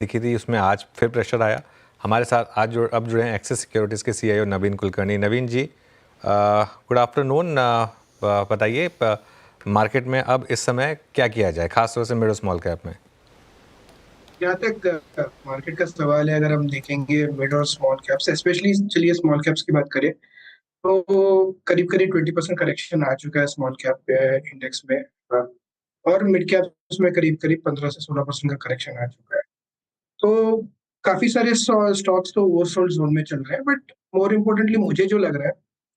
दिखी थी, उसमें आज फिर प्रेशर आया। हमारे साथ आज अब जुड़े हैं एक्सिस सिक्योरिटीज़ के सीईओ नवीन कुलकर्णी। नवीन जी, गुड आफ्टरनून। बताइए मार्केट में अब इस समय क्या किया जाए, खासतौर से मिड और स्मॉल कैप में? जहाँ तक मार्केट का सवाल है, अगर हम देखेंगे मिड और स्मॉल कैप्स, स्पेशली चलिए स्मॉल कैप्स की बात करें तो करीब करीब 20% करेक्शन आ चुका है स्मॉल कैप इंडेक्स में। और मिड कैप्स में करीब करीब 15 से 16% का करेक्शन आ चुका है। तो काफी सारे स्टॉक्स तो ओवरसोल्ड जोन में चल रहे हैं, बट मोर इम्पोर्टेंटली मुझे जो लग रहा है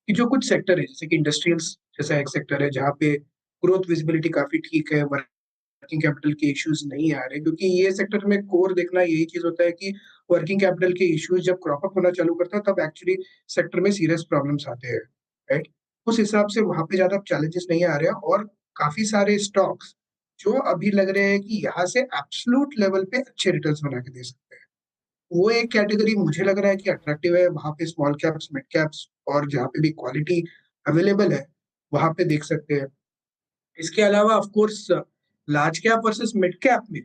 कि जो कुछ सेक्टर है जैसे कि इंडस्ट्रियल्स जैसा एक सेक्टर है जहाँ पे ग्रोथ विजिबिलिटी काफी ठीक है, वर्किंग कैपिटल के इश्यूज नहीं आ रहे, क्योंकि ये सेक्टर में कोर देखना यही चीज होता है कि वर्किंग कैपिटल के इश्यूज जब क्रॉप अप होना चालू करता है तब एक्चुअली सेक्टर में सीरियस प्रॉब्लम्स आते हैं। राइट। उस हिसाब से वहां पे ज्यादा चैलेंजेस नहीं आ रहे हैं, और काफी सारे स्टॉक्स जो अभी लग रहे हैं कि यहाँ से एब्सोल्यूट लेवल पे अच्छे रिटर्न्स बना के दे सकते हैं, वो एक कैटेगरी मुझे लग रहा है कि अट्रैक्टिव है। वहां पे स्मॉल कैप्स, मिड कैप्स और जहाँ पे भी क्वालिटी अवेलेबल है वहां पे देख सकते हैं। इसके अलावा of course large cap versus mid cap में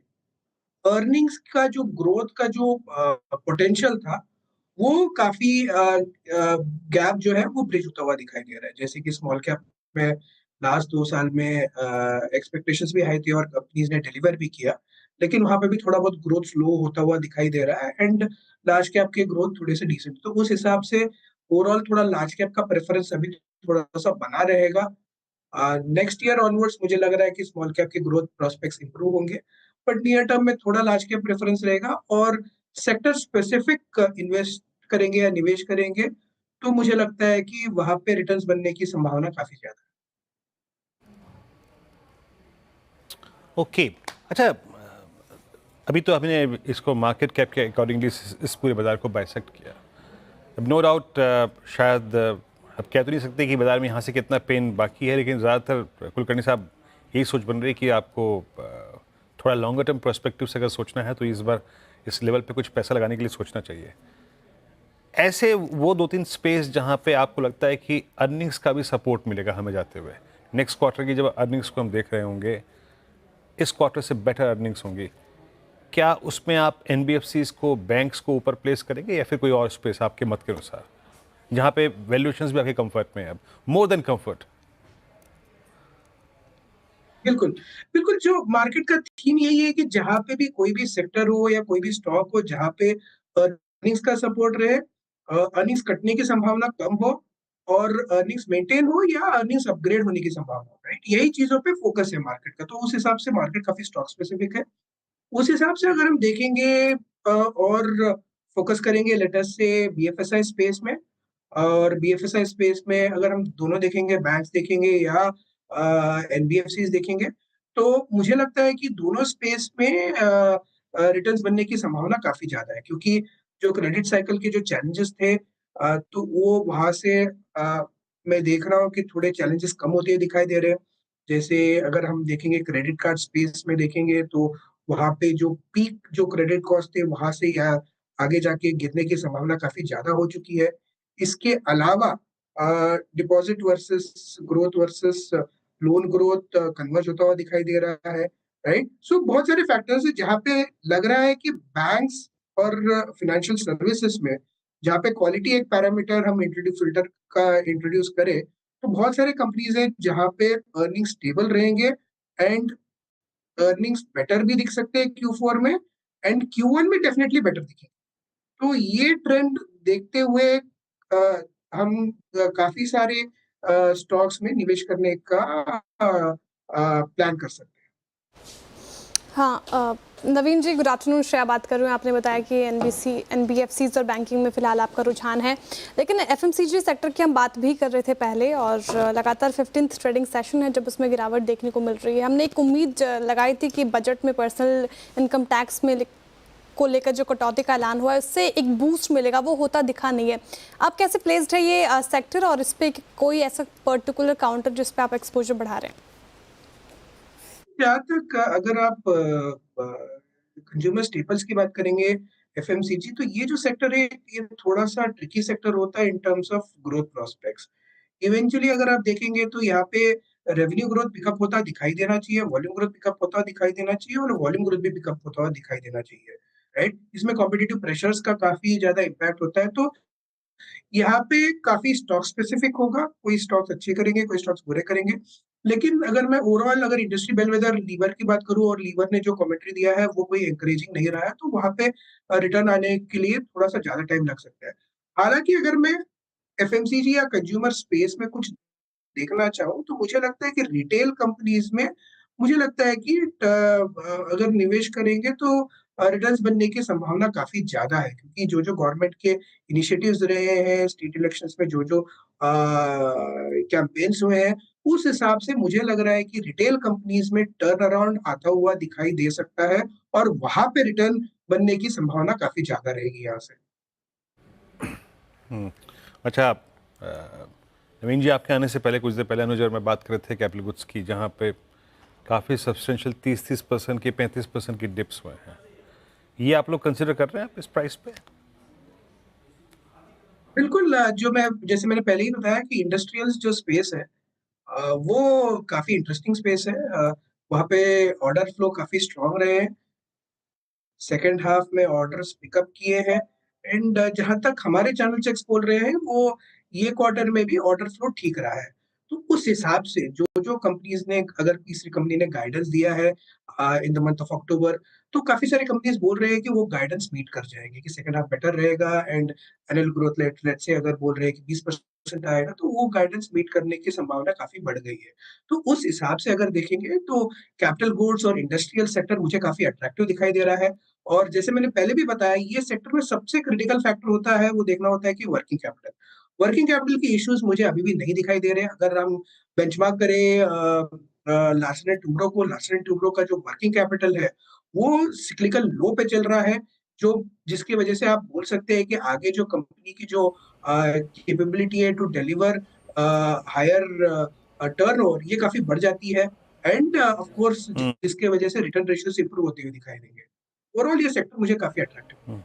अर्निंग्स का जो ग्रोथ का जो पोटेंशियल था वो काफी गैप जो है वो ब्रिज होता हुआ दिखाई दे रहा है। जैसे कि स्मॉल कैप में लास्ट 2 साल में एक्सपेक्टेशंस भी हाई थी और कंपनीज ने डिलीवर भी किया, लेकिन वहां पे भी थोड़ा बहुत ग्रोथ स्लो होता हुआ दिखाई दे रहा है, एंड लार्ज कैप के ग्रोथ थोड़े से डिसेंट। तो उस हिसाब से ओवरऑल थोड़ा लार्ज कैप का प्रेफरेंस अभी थोड़ा सा बना रहेगा। नेक्स्ट ईयर ऑनवर्ड्स मुझे लग रहा है कि स्मॉल कैप के ग्रोथ प्रोस्पेक्ट्स इंप्रूव होंगे, बट नियर टर्म में थोड़ा लार्ज कैप प्रेफरेंस रहेगा। और सेक्टर स्पेसिफिक इन्वेस्ट करेंगे या निवेश करेंगे तो मुझे लगता है कि वहां पे रिटर्न्स बनने की संभावना काफी ज्यादा है। ओके। अच्छा, अभी तो आपने इसको मार्केट कैप के अकॉर्डिंगली इस पूरे बाजार को बाइसेक्ट किया। अब नो डाउट शायद अब कह तो नहीं सकते कि बाजार में यहाँ से कितना पेन बाकी है, लेकिन ज़्यादातर कुलकर्णी साहब यही सोच बन रही है कि आपको थोड़ा लॉन्गर टर्म पर्सपेक्टिव से अगर सोचना है तो इस बार इस लेवल पे कुछ पैसा लगाने के लिए सोचना चाहिए। ऐसे वो 2-3 स्पेस जहाँ पे आपको लगता है कि अर्निंग्स का भी सपोर्ट मिलेगा हमें जाते हुए, नेक्स्ट क्वार्टर की जब अर्निंग्स को हम देख रहे होंगे, इस क्वार्टर से बेटर अर्निंग्स होंगी, क्या उसमें आप एनबीएफसीज को, बैंक्स को ऊपर प्लेस करेंगे या फिर कोई और स्पेस आपके मत के अनुसार जहाँ पे वैल्यूएशंस भी आपके कंफर्ट में है, अब मोर देन कंफर्ट? बिल्कुल। बिल्कुल, जो मार्केट का थीम यही है कि जहां पे भी कोई भी सेक्टर हो या कोई भी स्टॉक हो जहां पे अर्निंग्स का सपोर्ट रहे, अर्निंग्स कटने की संभावना कम हो, और अर्निंग्स मेंटेन हो या अर्निंग्स अपग्रेड होने की संभावना हो। राइट, यही चीजों पे फोकस है मार्केट का। तो उस हिसाब से मार्केट काफी स्टॉक स्पेसिफिक है। उस हिसाब से अगर हम देखेंगे और फोकस करेंगे लेटेस्ट से बीएफएसआई स्पेस में, और बीएफएसआई स्पेस में अगर हम दोनों देखेंगे, बैंक्स देखेंगे या एनबीएफसीज देखेंगे, तो मुझे लगता है कि दोनों स्पेस में रिटर्न्स बनने की संभावना काफी ज्यादा है, क्योंकि जो क्रेडिट साइकिल के जो चैलेंजेस थे तो वो वहां से मैं देख रहा हूँ कि थोड़े चैलेंजेस कम होते हुए दिखाई दे रहे हैं। जैसे अगर हम देखेंगे क्रेडिट कार्ड स्पेस में देखेंगे तो वहां पे जो पीक जो क्रेडिट कॉस्ट थे वहां से या आगे जाके गिरने की संभावना काफी ज्यादा हो चुकी है। इसके अलावा deposit versus growth versus loan growth converge होता हुआ दिखाई दे रहा है। राइट, सो बहुत सारे फैक्टर्स है जहाँ पे लग रहा है कि बैंक्स और फिनेंशियल सर्विसेज में जहाँ पे क्वालिटी एक पैरामीटर हम इंट्रोड्यूस फिल्टर का इंट्रोड्यूस करें, तो बहुत सारे कंपनीज हैं जहाँ पे अर्निंग स्टेबल रहेंगे, एंड अर्निंग्स बेटर भी दिख सकते हैं Q4 में, एंड Q1 में डेफिनेटली बेटर दिखेंगे। तो ये ट्रेंड देखते हुए हम काफी सारे स्टॉक्स में निवेश करने का प्लान कर सकते हैं। हाँ, नवीन जी, गुड आफ्टरनून। श्रेया बात कर रही हूँ। आपने बताया कि एनबीएफसीज और बैंकिंग में फिलहाल आपका रुझान है, लेकिन एफएमसीजी सेक्टर की हम बात भी कर रहे थे पहले, और लगातार 15th ट्रेडिंग सेशन है जब उसमें गिरावट देखने को मिल रही है। हमने एक उम्मीद लगाई थी कि बजट में पर्सनल इनकम टैक्स में को लेकर जो कटौती का ऐलान हुआ है उससे एक बूस्ट मिलेगा, वो होता दिखा नहीं है। आप कैसे प्लेस्ड है ये सेक्टर, और इस पर कोई ऐसा पर्टिकुलर काउंटर जिस पे आप एक्सपोजर बढ़ा रहे हैं? जहाँ तक अगर आप कंज्यूमर स्टेपल्स की बात करेंगे, एफएमसीजी, तो ये जो सेक्टर है ये थोड़ा सा ट्रिकी सेक्टर होता है in terms of growth prospects. Eventually अगर आप देखेंगे तो यहाँ पे रेवेन्यू ग्रोथ पिकअप होता दिखाई देना चाहिए, वॉल्यूम ग्रोथ पिकअप होता दिखाई देना चाहिए, और वॉल्यूम ग्रोथ भी पिकअप होता हुआ दिखाई देना चाहिए। राइट? इसमें कॉम्पिटिटिव प्रेशर्स का काफी ज्यादा इम्पैक्ट होता है। तो यहाँ पे काफी स्टॉक स्पेसिफिक होगा, कोई स्टॉक्स अच्छे करेंगे, कोई स्टॉक्स बुरे करेंगे। लेकिन अगर मैं ओवरऑल अगर इंडस्ट्री बेलवेदर लीवर की बात करूं और लीवर ने जो कमेंट्री दिया है वो कोई एनकरेजिंग नहीं रहा है, तो वहां पे रिटर्न आने के लिए थोड़ा सा ज्यादा टाइम लग सकता है। हालांकि अगर मैं एफएमसीजी या कंज्यूमर स्पेस में कुछ देखना चाहूँ तो मुझे लगता है कि रिटेल कंपनीज में मुझे लगता है कि अगर निवेश करेंगे तो रिटर्न्स बनने की संभावना काफी ज्यादा है, क्योंकि जो जो गवर्नमेंट के इनिशिएटिव्स रहे हैं स्टेट इलेक्शंस में, जो जो कैंपेन्स हुए हैं, उस हिसाब से मुझे लग रहा है कि रिटेल कंपनीज में टर्न अराउंड आता हुआ दिखाई दे सकता है और वहां पे रिटर्न बनने की संभावना काफी ज्यादा रहेगी यहाँ से। अच्छा, नवीन जी, आपके आने से पहले कुछ देर पहले अनुज और मैं बात कर रहे थे कैपिटल गुड्स की, जहाँ पे काफ़ी सब्सटेंशियल 30% की 35% की डिप्स हुए हैं। ये आप लोग कंसिडर कर रहे हैं आप इस प्राइस पे? बिल्कुल, जो मैं जैसे मैंने पहले ही बताया कि इंडस्ट्रियल्स जो स्पेस है वो काफी इंटरेस्टिंग स्पेस है। वहाँ पे ऑर्डर फ्लो काफी स्ट्रांग रहे हैं, सेकेंड हाफ में ऑर्डर्स पिकअप किए हैं एंड जहां तक हमारे चैनल चेक्स बोल रहे हैं वो ये क्वार्टर में भी ऑर्डर फ्लो ठीक रहा है। तो उस हिसाब से जो जो कंपनीज ने, अगर तीसरी कंपनी ने गाइडेंस दिया है in the month of October, तो काफी सारी कंपनीज बोल रहे हैं कि वो गाइडेंस मीट कर जाएंगे, कि सेकंड हाफ बेटर रहेगा एंड एनुअल ग्रोथ लेट से अगर बोल रहे हैं कि 20% आएगा तो वो गाइडेंस मीट करने की संभावना काफी बढ़ गई है। तो उस हिसाब से अगर देखेंगे तो कैपिटल गुड्स और इंडस्ट्रियल सेक्टर मुझे काफी अट्रैक्टिव दिखाई दे रहा है। और जैसे मैंने पहले भी बताया, ये सेक्टर में सबसे क्रिटिकल फैक्टर होता है, वो देखना होता है कि वर्किंग कैपिटल की इश्यूज मुझे अभी भी नहीं दिखाई दे रहे हैं। अगर हम बेंचमार्क करें लार्सन एंड टुब्रो को, लार्सन एंड टुब्रो का जो वर्किंग कैपिटल है वो सिक्लिकल लो पे चल रहा है, जो जिसकी वजह से आप बोल सकते हैं कि आगे जो कंपनी की जो कैपेबिलिटी है टू डिलीवर हायर टर्नओवर, ये काफी बढ़ जाती है एंड ऑफ कोर्स जिसके वजह से रिटर्न रेशियोज इंप्रूव होते हुए दिखाई देंगे। ओवरऑल ये सेक्टर मुझे काफी अट्रैक्टिव।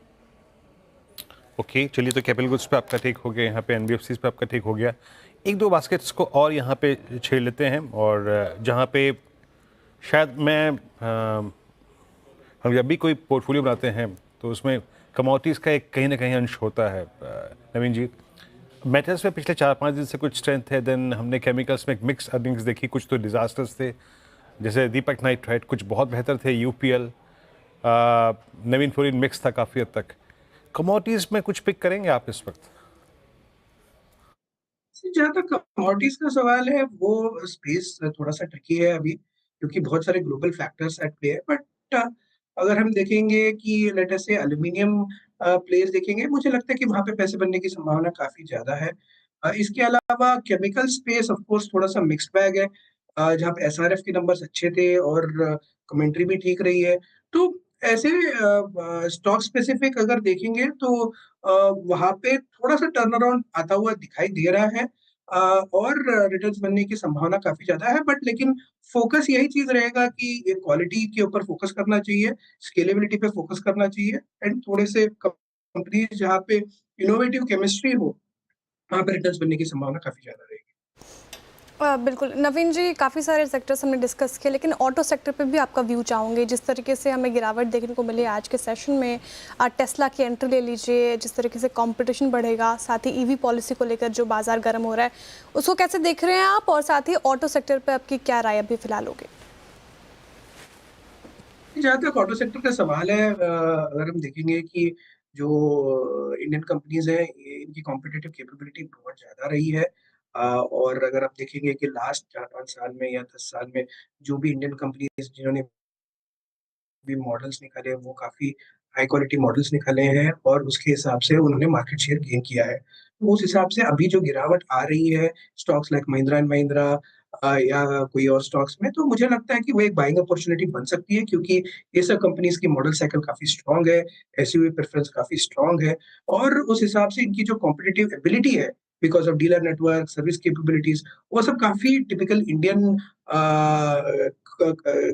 ओके, चलिए, तो कैपिटल गुड्स पे आपका टेक हो गया, यहाँ पे एनबीएफसीज पे आपका टेक हो गया। एक दो बास्केट्स को और यहाँ पे छेड़ लेते हैं, और जहाँ पे शायद हम जब भी कोई पोर्टफोलियो बनाते हैं तो उसमें कमोडिटीज़ का एक कहीं ना कहीं अंश होता है। नवीन जी, मेटल्स में पिछले 4-5 दिन से कुछ स्ट्रेंथ है, देन हमने केमिकल्स में एक मिक्स अर्निंग्स देखी, कुछ तो डिजास्टर्स थे, जैसे दीपक नाइट्राइट, कुछ बहुत बेहतर थे, यूपीएल, नवीन फ्लोरिन मिक्स था काफ़ी हद तक। कमोडिटीज़ में कुछ पिक करेंगे आप इस वक्त? जहाँ तक कमोडिटीज का सवाल है, वो स्पेस थोड़ा सा ट्रिकी है अभी, क्योंकि बहुत सारे ग्लोबल फैक्टर्स एट प्ले है। बट अगर हम देखेंगे कि लेट अस से एल्यूमिनियम प्लेस देखेंगे, मुझे लगता है कि वहाँ पे पैसे बनने की संभावना काफी ज्यादा है। इसके अलावा केमिकल स्पेस ऑफ कोर्स थोड़ा सा मिक्स्ड बैग है, जहाँ पे एसआरएफ के नंबर्स अच्छे थे और कमेंट्री भी ठीक रही है। तो ऐसे स्टॉक स्पेसिफिक अगर देखेंगे तो वहाँ पे थोड़ा सा टर्न अराउंड आता हुआ दिखाई दे रहा है और रिटर्न्स बनने की संभावना काफी ज्यादा है। बट लेकिन फोकस यही चीज रहेगा कि ये क्वालिटी के ऊपर फोकस करना चाहिए, स्केलेबिलिटी पे फोकस करना चाहिए एंड थोड़े से कंपनीज जहाँ पे इनोवेटिव केमिस्ट्री हो, वहाँ पे रिटर्न्स बनने की संभावना काफी ज्यादा रहेगी। बिल्कुल नवीन जी, काफ़ी सारे सेक्टर्स हमने डिस्कस किए, लेकिन ऑटो सेक्टर पे भी आपका व्यू चाहूँगी। जिस तरीके से हमें गिरावट देखने को मिली आज के सेशन में, टेस्ला की एंट्री ले लीजिए, जिस तरीके से कंपटीशन बढ़ेगा, साथ ही ईवी पॉलिसी को लेकर जो बाजार गर्म हो रहा है, उसको कैसे देख रहे हैं आप, और साथ ही ऑटो सेक्टर पर आपकी क्या राय अभी फिलहाल होगी? जहाँ तक ऑटो सेक्टर का सवाल है, अगर हम देखेंगे कि जो इंडियन कंपनीज हैं, इनकी कॉम्पिटिटिव कैपेबिलिटी बहुत ज्यादा रही है। और अगर आप देखेंगे कि लास्ट 4-5 साल में या 10 साल में जो भी इंडियन कंपनीज जिन्होंने भी मॉडल्स निकाले, वो काफी हाई क्वालिटी मॉडल्स निकाले हैं और उसके हिसाब से उन्होंने मार्केट शेयर गेन किया है। तो उस हिसाब से अभी जो गिरावट आ रही है stocks like Mahindra and Mahindra या कोई और स्टॉक्स में, तो मुझे लगता है कि वो एक बाइंग अपॉर्चुनिटी बन सकती है, क्योंकि ये सब कंपनीज की मॉडल साइकिल काफी स्ट्रांग है, एसयूवी प्रेफरेंस काफी स्ट्रांग है और उस हिसाब से इनकी जो कॉम्पिटिटिव एबिलिटी है because of dealer network, service capabilities, वो सब काफी टिपिकल इंडियन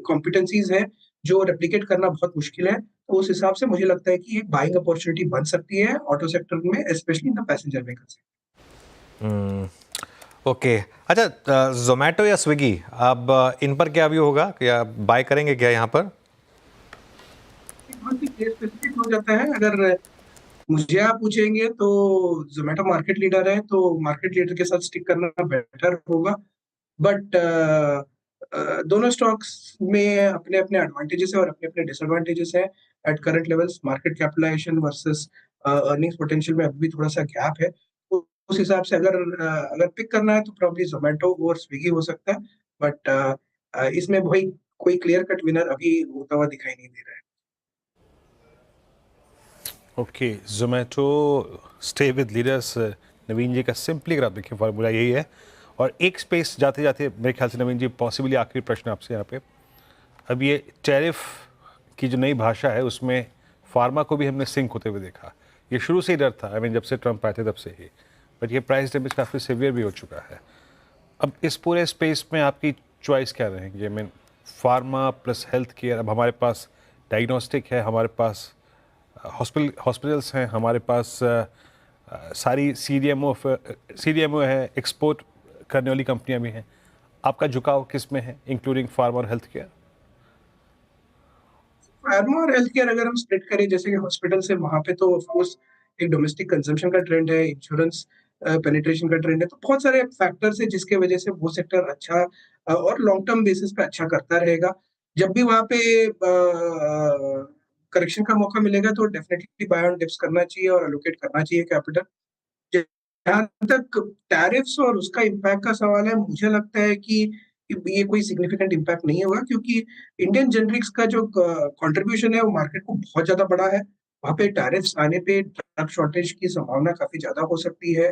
कॉम्पिटेंसीज है जो रेप्लिकेट करना बहुत मुश्किल है। तो उस हिसाब से मुझे लगता है कि एक बाइंग अपॉर्चुनिटी बन सकती है ऑटो सेक्टर में, specially in the passenger vehicle sector. Okay, अच्छा, जोमेटो या स्विगी, अब इन पर क्या व्यू होगा, क्या बाय करेंगे क्या यहाँ पर? बहुत ही केस स्पेसिफिक हो जाता है। अगर मुझे आप पूछेंगे तो जोमेटो मार्केट लीडर है, तो मार्केट लीडर के साथ स्टिक करना बेटर होगा। बट दोनों स्टॉक्स में अपने-अपने एडवांटेजेस है और अपने-अपने डिसएडवांटेजेस है। At current levels market capitalization versus earnings potential में अभी भी थोड़ा-सा गैप है। तो उस हिसाब से अगर पिक करना है तो प्रोबब्ली ज़ोमैटो और स्विगी हो सकता है। बट इसमें वही कोई क्लियर कट विनर अभी होता हुआ दिखाई नहीं दे रहा है। Okay, Zomato stay with leaders. Naveen ji का सिंपली अगर आप देखिए फार्मूला यही है। और एक स्पेस जाते जाते मेरे ख्याल से नवीन जी पॉसिबली आखिरी प्रश्न आपसे यहाँ पे, अब ये टैरिफ की जो नई भाषा है उसमें फार्मा को भी हमने सिंक होते हुए देखा। ये शुरू से ही डर था, आई मीन जब से ट्रंप आए थे तब से ही, बट ये प्राइस डैमेज काफ़ी सीवियर भी हो चुका है। अब इस पूरे स्पेस में आपकी चॉइस क्या रहेंगी? I mean pharma plus health care. अब हमारे पास डायग्नोस्टिक है, हमारे पास हॉस्पिटल्स हैं, हमारे पास सारी सीडीएमओ है, एक्सपोर्ट करने वाली कंपनियां भी हैं। आपका झुकाव किस में है, इंक्लूडिंग फार्मा और हेल्थ केयर? फार्मा और हेल्थ केयर अगर हम स्प्लिट करें, जैसे कि हॉस्पिटल से, वहां पे तो ऑफ कोर्स एक डोमेस्टिक कंजम्पशन का ट्रेंड है, इंश्योरेंस पेनिट्रेशन का ट्रेंड है, तो बहुत सारे फैक्टर्स है जिसके वजह से वो सेक्टर अच्छा और लॉन्ग टर्म बेसिस पे अच्छा करता रहेगा। जब भी वहां पे करेक्शन का मौका मिलेगा तो डेफिनेटली बाय ऑन डिप्स करना चाहिए और एलोकेट करना चाहिए कैपिटल। जहाँ तक टैरिफ्स और उसका इम्पैक्ट का सवाल है, मुझे लगता है कि ये कोई सिग्निफिकेंट इम्पैक्ट नहीं होगा, क्योंकि इंडियन जेनरिक्स का जो कंट्रीब्यूशन है वो मार्केट को बहुत ज्यादा बड़ा है। वहाँ पे टैरिफ्स आने पे ड्रग शॉर्टेज की संभावना काफी ज्यादा हो सकती है,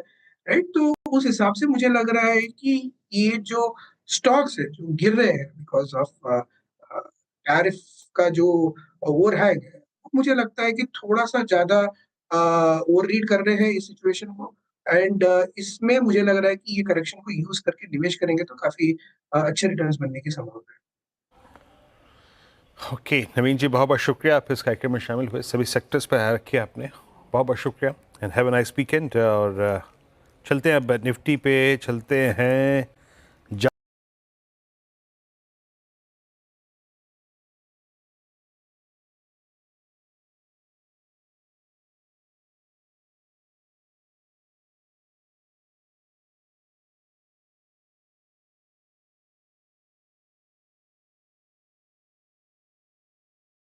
राइट? तो उस हिसाब से मुझे लग रहा है कि ये जो स्टॉक्स है जो गिर रहे हैं बिकॉज ऑफ टैरिफ का जो ओवरहैंग है, मुझे लगता है कि थोड़ा सा ज्यादा ओवर रीड कर रहे हैं इस सिचुएशन को। एंड इसमें मुझे लग रहा है कि ये करेक्शन को यूज करके निवेश करेंगे तो काफी अच्छे रिटर्न्स बनने की संभावना है। ओके नवीन जी, बहुत बहुत शुक्रिया आप इस कार्यक्रम में शामिल हुए, सभी सेक्टर्स पर आया रखिए आपने, बहुत बहुत शुक्रिया and have a nice weekend. और चलते हैं अब निफ्टी पे, चलते हैं